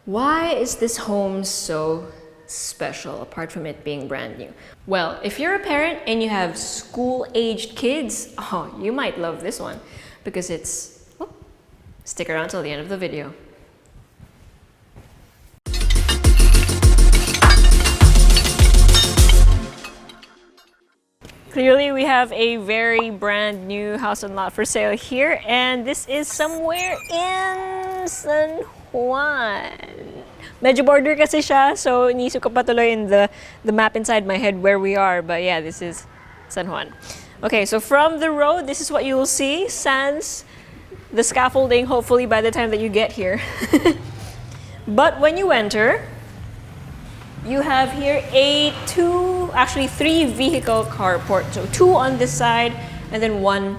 Why is this home so special apart from it being brand new? Well, if you're a parent and you have school-aged kids, oh, you might love this one because it's... Oh, stick around till the end of the video. Clearly, we have a very brand new house and lot for sale here, and this is somewhere in San Juan. Medyo border kasi siya, so iniisip ko patuloy in the map inside my head where we are, but yeah, this is San Juan. Okay, so from the road, this is what you will see, sans the scaffolding, hopefully by the time that you get here. But when you enter, you have here three vehicle carport. So 2 on this side and then 1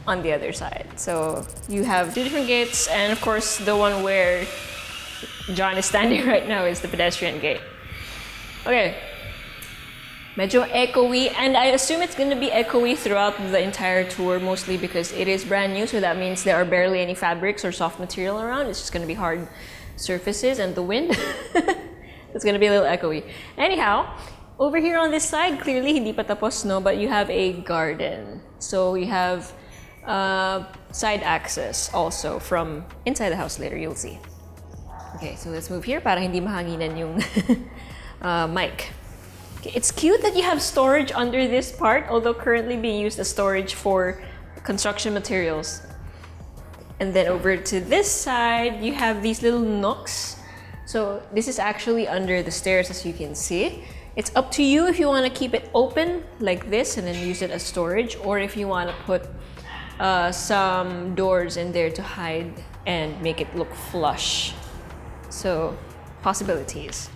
on the other side. So you have 2 different gates, and of course the one where John is standing right now is the pedestrian gate. Okay. Medyo echoey, and I assume it's gonna be echoey throughout the entire tour, mostly because it is brand new, so that means there are barely any fabrics or soft material around. It's just gonna be hard surfaces and the wind. It's gonna be a little echoey. Anyhow, over here on this side, clearly hindi pa tapos, no, but you have a garden. So you have side access also from inside the house later, you'll see. Okay, so let's move here para hindi mahanginan yung mic. Okay, it's cute that you have storage under this part, although currently being used as storage for construction materials. And then over to this side, you have these little nooks. So this is actually under the stairs, as you can see. It's up to you if you want to keep it open like this and then use it as storage, or if you want to put some doors in there to hide and make it look flush. So possibilities.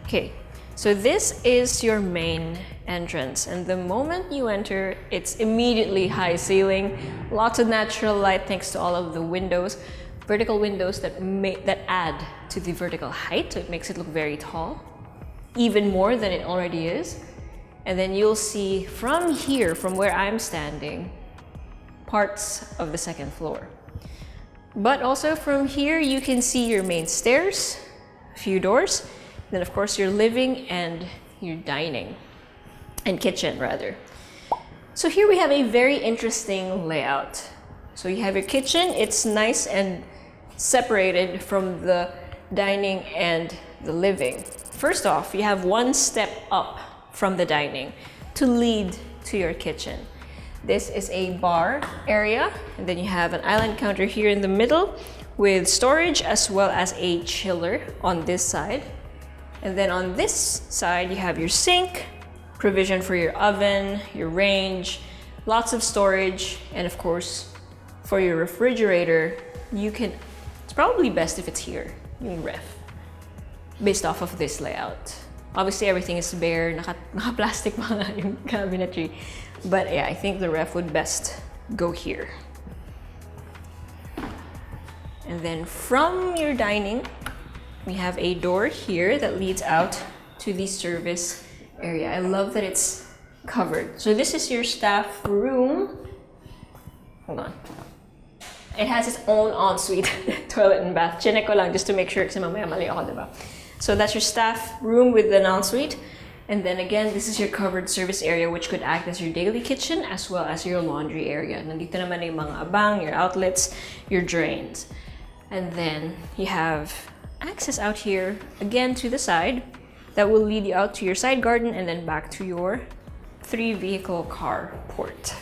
Okay, so this is your main entrance, and the moment you enter, it's immediately high ceiling, lots of natural light thanks to all of the windows. Vertical windows that add to the vertical height, so it makes it look very tall, even more than it already is. And then you'll see from here, from where I'm standing, parts of the second floor. But also from here, you can see your main stairs, a few doors, then of course your living and your dining, and kitchen rather. So here we have a very interesting layout. So you have your kitchen, it's nice and separated from the dining and the living. First off, you have 1 step up from the dining to lead to your kitchen. This is a bar area, and then you have an island counter here in the middle with storage as well as a chiller on this side. And then on this side, you have your sink, provision for your oven, your range, lots of storage, and of course, for your refrigerator, it's probably best if it's here, yung ref, based off of this layout. Obviously, everything is bare, naka-plastic pa nga yung cabinetry. But yeah, I think the ref would best go here. And then from your dining, we have a door here that leads out to the service area. I love that it's covered. So this is your staff room. Hold on. It has its own ensuite toilet and bath. Chinek ko lang just to make sure kasi mamaya mali ako, diba? So that's your staff room with an ensuite. And then again, this is your covered service area, which could act as your daily kitchen as well as your laundry area. Nandito naman yung mga abang, your outlets, your drains. And then you have access out here, again to the side, that will lead you out to your side garden and then back to your 3 vehicle carport.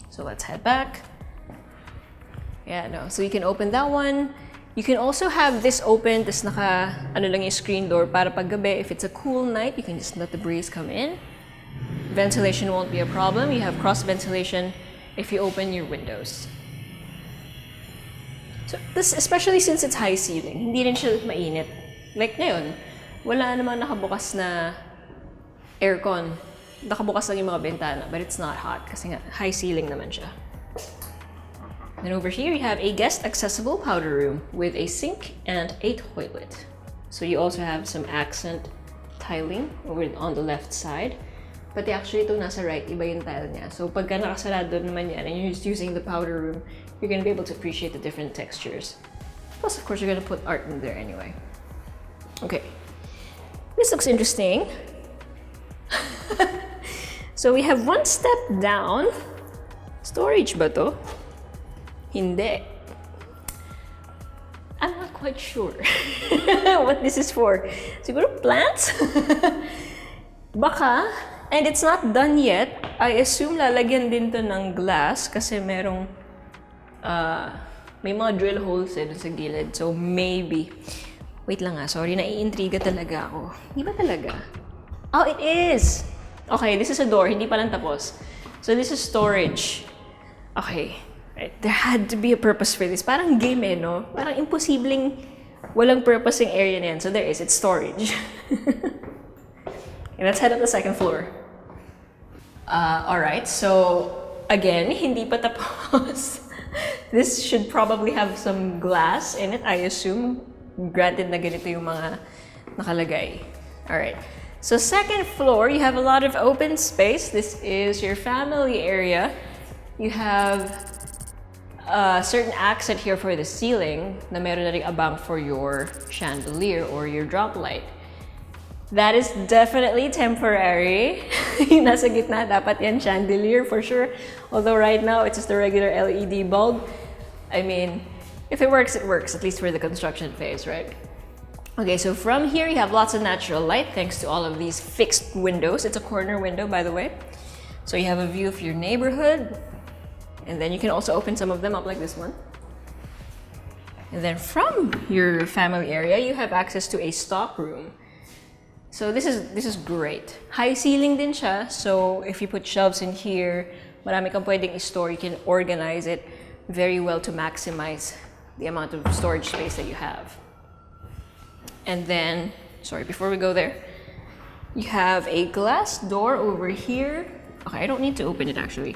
So let's head back. Yeah, no. So you can open that one. You can also have this open, tas naka, lang yung screen door para pag gabi, if it's a cool night, you can just let the breeze come in. Ventilation won't be a problem. You have cross ventilation if you open your windows. So this, especially since it's high ceiling, hindi rin siya mainit. Like ngayon, wala namang nakabukas na aircon. Nakabukas lang yung mga bintana, but it's not hot kasi nga high ceiling naman siya. Then over here, you have a guest accessible powder room with a sink and a toilet. So you also have some accent tiling over on the left side. But actually, ito nasa right, iba yung tile niya. So pagka nakasarado naman yan and you're just using the powder room, you're gonna be able to appreciate the different textures. Plus, of course, you're gonna put art in there anyway. Okay. This looks interesting. So we have one step down. Storage ba to? Hindi. I'm not quite sure what this is for. Siguro plants? Baka. And it's not done yet. I assume lalagyan din to ng glass kasi merong may mga drill holes dun sa gilid. So maybe. Wait lang sorry, naiintriga talaga ako. Hindi ba talaga? Oh, it is! Okay, this is a door, hindi pa lang tapos. So this is storage. Okay, right. There had to be a purpose for this. Parang game no? Parang imposibleng walang purpose yung area na yan. So there is, it's storage. Okay, let's head up the second floor. Alright, so again, hindi pa tapos. This should probably have some glass in it, I assume. Granted na ganito yung mga nakalagay. Alright. So second floor, you have a lot of open space. This is your family area. You have a certain accent here for the ceiling na meron na ring abang for your chandelier or your drop light. That is definitely temporary. Nasa gitna, dapat yan chandelier for sure. Although right now, it's just a regular LED bulb. I mean, if it works, at least for the construction phase, right? Okay, so from here, you have lots of natural light thanks to all of these fixed windows. It's a corner window, by the way. So you have a view of your neighborhood. And then you can also open some of them up like this one. And then from your family area, you have access to a stock room. So this is great. High ceiling din siya. So if you put shelves in here, marami kang pwedeng i-store. You can organize it very well to maximize the amount of storage space that you have. And then, sorry, before we go there, you have a glass door over here. Okay, I don't need to open it actually.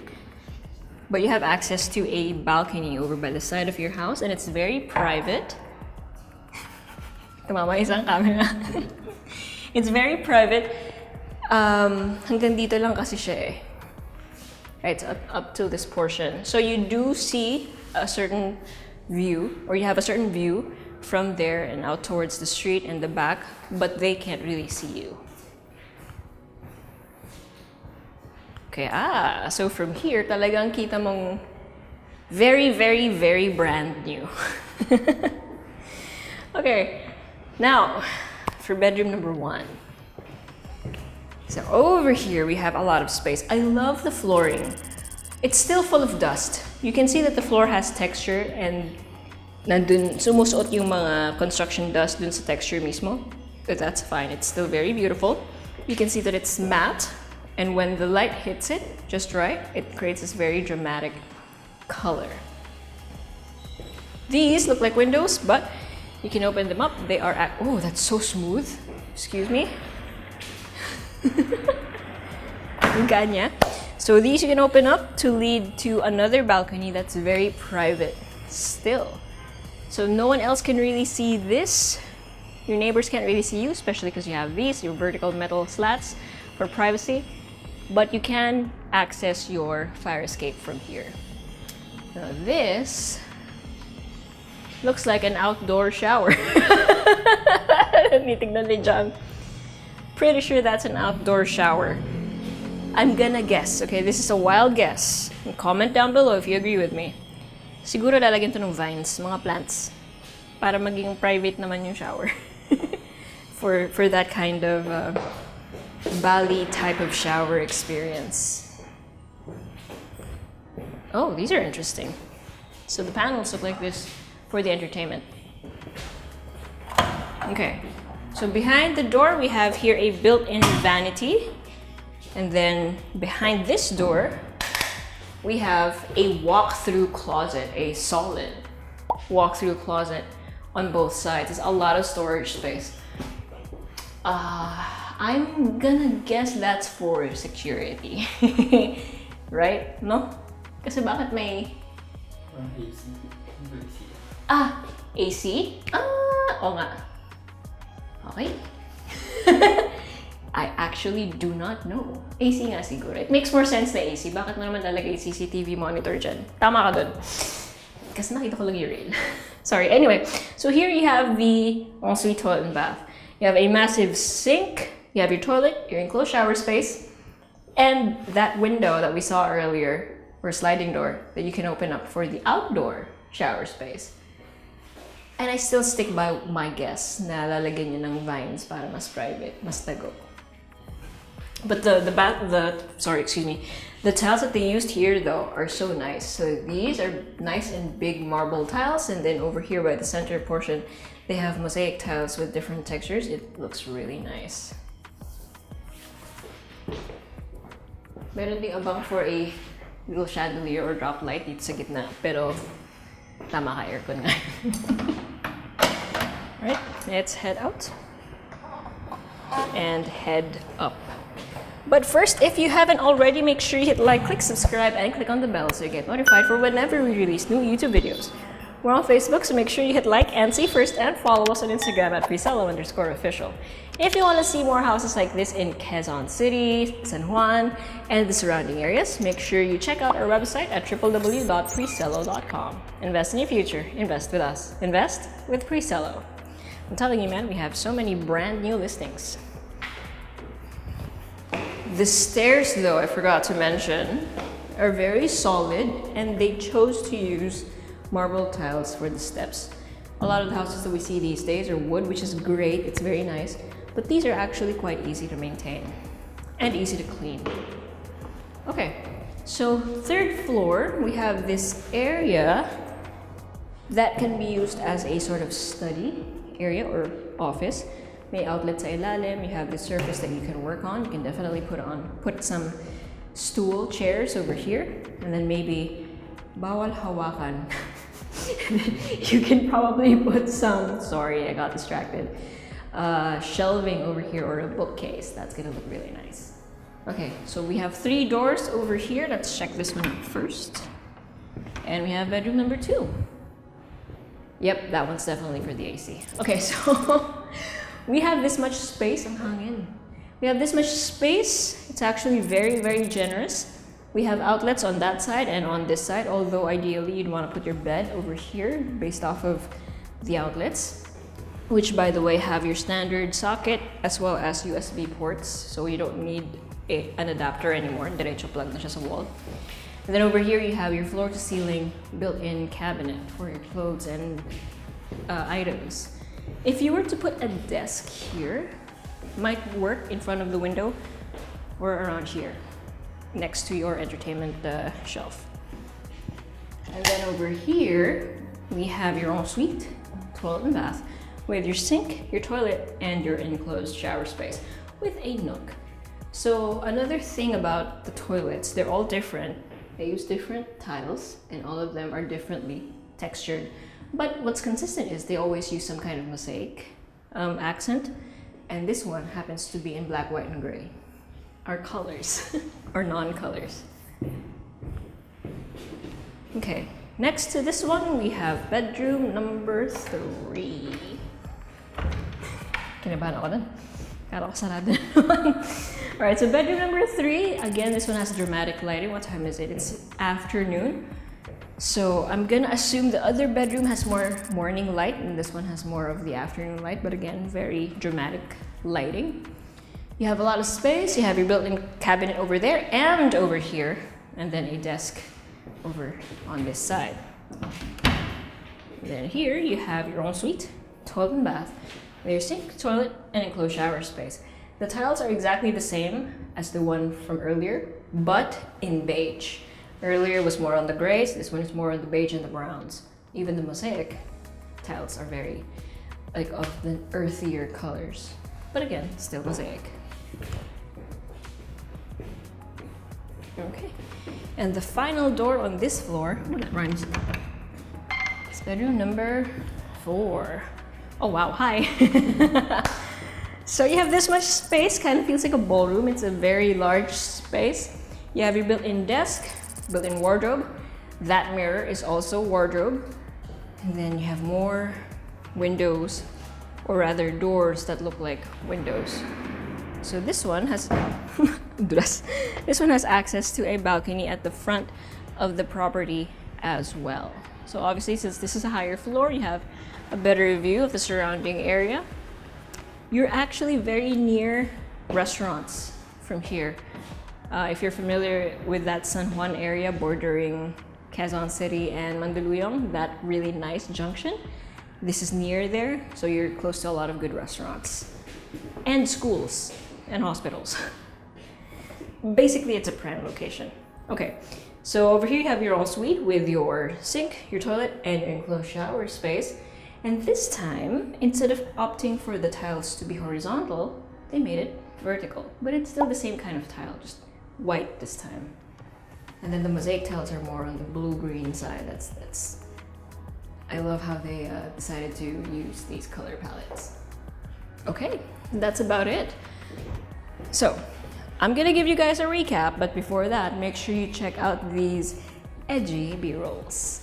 But you have access to a balcony over by the side of your house, and it's very private. Tumama isang camera. It's very private. Hanggang dito lang kasi siya eh. Right, up to this portion. So you do see a certain view, or you have a certain view from there and out towards the street and the back, but they can't really see you. Okay, so from here, talagang kita mong very, very, very brand new. Okay, now, for bedroom number 1. So over here, we have a lot of space. I love the flooring. It's still full of dust. You can see that the floor has texture and nandun sumusuot yung mga construction dust dun sa texture mismo. But that's fine, it's still very beautiful. You can see that it's matte, and when the light hits it just right, it creates this very dramatic color. These look like windows, but you can open them up. They are oh, that's so smooth. Excuse me. Ganya. So these you can open up to lead to another balcony that's very private still. So no one else can really see this. Your neighbors can't really see you, especially because you have these, your vertical metal slats for privacy. But you can access your fire escape from here. Now this looks like an outdoor shower. Nitignan ni John. Pretty sure that's an outdoor shower. I'm gonna guess, okay? This is a wild guess. Comment down below if you agree with me. Siguro lalagyan to ng vines, mga plants, para maging private naman yung shower. for that kind of Bali type of shower experience. Oh, these are interesting. So the panels look like this for the entertainment. Okay, so behind the door we have here a built-in vanity, and then behind this door we have a walk-through closet, a solid walk-through closet on both sides. It's a lot of storage space. I'm gonna guess that's for security. Right? No? Kasi bakit may... AC? Oo nga. Okay. I actually do not know. AC nga siguro. It makes more sense na AC. Bakit mo naman lalagay CCTV monitor dyan? Tama ka dun. Kasi nakita ko lang yung rail. Sorry. Anyway, so here you have the ensuite toilet and bath. You have a massive sink. You have your toilet, your enclosed shower space, and that window that we saw earlier, or sliding door, that you can open up for the outdoor shower space. And I still stick by my guess na lalagyan nyo ng vines para mas private, mas tago. But the tiles that they used here though are so nice. So these are nice and big marble tiles, and then over here by the center portion, they have mosaic tiles with different textures. It looks really nice. Meron ding abang for a little chandelier or drop light dito sa gitna, pero tama ka aircon nga. Alright, let's head out and head up. But first, if you haven't already, make sure you hit like, click subscribe, and click on the bell so you get notified for whenever we release new YouTube videos. We're on Facebook, so make sure you hit like and see first, and follow us on Instagram at Presello_official. If you want to see more houses like this in Quezon City, San Juan, and the surrounding areas, make sure you check out our website at www.presello.com. Invest in your future. Invest with us. Invest with Presello. I'm telling you, man, we have so many brand new listings. The stairs, though, I forgot to mention, are very solid, and they chose to use marble tiles for the steps. A lot of the houses that we see these days are wood, which is great, it's very nice, but these are actually quite easy to maintain and easy to clean. Okay, so third floor, we have this area that can be used as a sort of study area or office. May outlet sa ilalim, you have the surface that you can work on. You can definitely put some stool chairs over here, and then maybe bawal hawakan. You can probably put some, sorry, I got distracted, shelving over here or a bookcase. That's gonna look really nice. Okay, so we have 3 doors over here. Let's check this one out first. And we have bedroom number 2. Yep, that one's definitely for the AC. Okay, so we have this much space. Ang hangin. We have this much space. It's actually very, very generous. We have outlets on that side and on this side, although ideally you'd want to put your bed over here based off of the outlets, which by the way have your standard socket as well as USB ports, so you don't need an adapter anymore. Diretso plug na siya sa wall. And then over here you have your floor-to-ceiling built-in cabinet for your clothes and items. If you were to put a desk here, might work in front of the window or around here, next to your entertainment shelf. And then over here, we have your ensuite, toilet and bath, with your sink, your toilet, and your enclosed shower space with a nook. So another thing about the toilets, they're all different. They use different tiles, and all of them are differently textured. But what's consistent is they always use some kind of mosaic accent, and this one happens to be in black, white, and gray. Our colors, or non-colors. Okay, next to this one, we have bedroom number 3. Kinabahan ako dun. Kala ko sarado naman. Alright, so bedroom number 3. Again, this one has dramatic lighting. What time is it? It's afternoon. So I'm gonna assume the other bedroom has more morning light, and this one has more of the afternoon light, but again, very dramatic lighting. You have a lot of space. You have your built-in cabinet over there and over here, and then a desk over on this side. And then here you have your ensuite, toilet and bath, with your sink, toilet, and enclosed shower space. The tiles are exactly the same as the one from earlier, but in beige. Earlier was more on the grays, this one is more on the beige and the browns. Even the mosaic tiles are very, like, of the earthier colors. But again, still mosaic. Okay, and the final door on this floor, oh, that rhymes. It's bedroom number 4. Oh wow, hi. So you have this much space, kind of feels like a ballroom. It's a very large space. You have your built-in desk, built-in wardrobe. That mirror is also wardrobe. And then you have more windows, or rather doors that look like windows. So this one has this one has access to a balcony at the front of the property as well. So obviously, since this is a higher floor, you have a better view of the surrounding area. You're actually very near restaurants from here. If you're familiar with that San Juan area bordering Quezon City and Mandaluyong, that really nice junction, this is near there, so you're close to a lot of good restaurants and schools and hospitals. Basically, it's a prime location. Okay, so over here you have your ensuite with your sink, your toilet, and your enclosed shower space. And this time, instead of opting for the tiles to be horizontal, they made it vertical. But it's still the same kind of tile, just white this time. And then the mosaic tiles are more on the blue-green side. I love how they decided to use these color palettes. Okay, that's about it. So, I'm gonna give you guys a recap, but before that, make sure you check out these edgy B-rolls.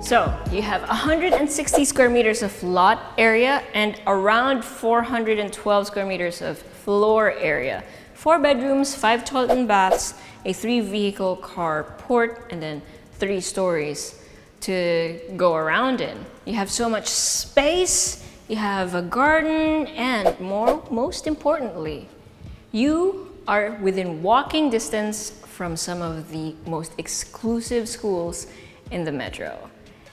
So you have 160 square meters of lot area and around 412 square meters of floor area. 4 bedrooms, 5 toilet and baths, a 3-vehicle carport, and then 3 stories to go around in. You have so much space, you have a garden, and most importantly, you are within walking distance from some of the most exclusive schools in the metro.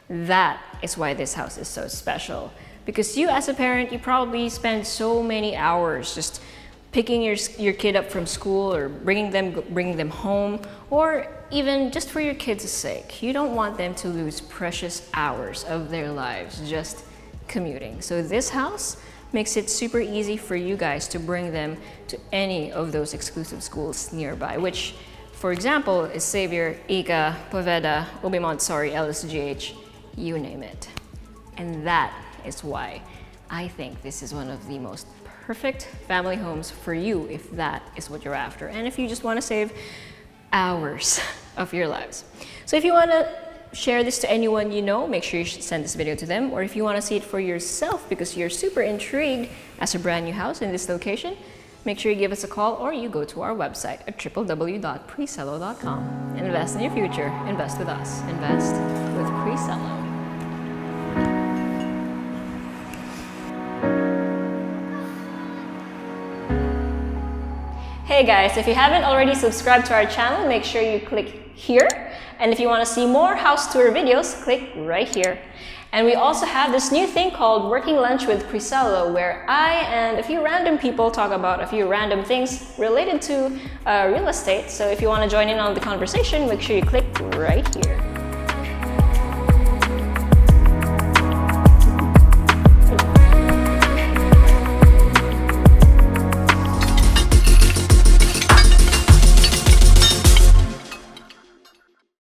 That is why this house is so special. Because you as a parent, you probably spend so many hours just picking your kid up from school or bringing them home, or even just for your kids' sake. You don't want them to lose precious hours of their lives just commuting. So this house makes it super easy for you guys to bring them to any of those exclusive schools nearby, which, for example, is Xavier, ICA, Poveda, UB Montessori, LSGH, you name it. And that is why I think this is one of the most perfect family homes for you if that is what you're after, and if you just want to save hours of your lives. So if you want to share this to anyone you know, make sure you should send this video to them, or if you want to see it for yourself because you're super intrigued as a brand new house in this location, make sure you give us a call or you go to our website at www.presello.com. Invest in your future. Invest with us. Invest with Presello. Hey guys, if you haven't already subscribed to our channel, make sure you click here. And if you want to see more house tour videos, click right here. And we also have this new thing called Working Lunch with Presello, where I and a few random people talk about a few random things related to real estate. So if you want to join in on the conversation, make sure you click right here.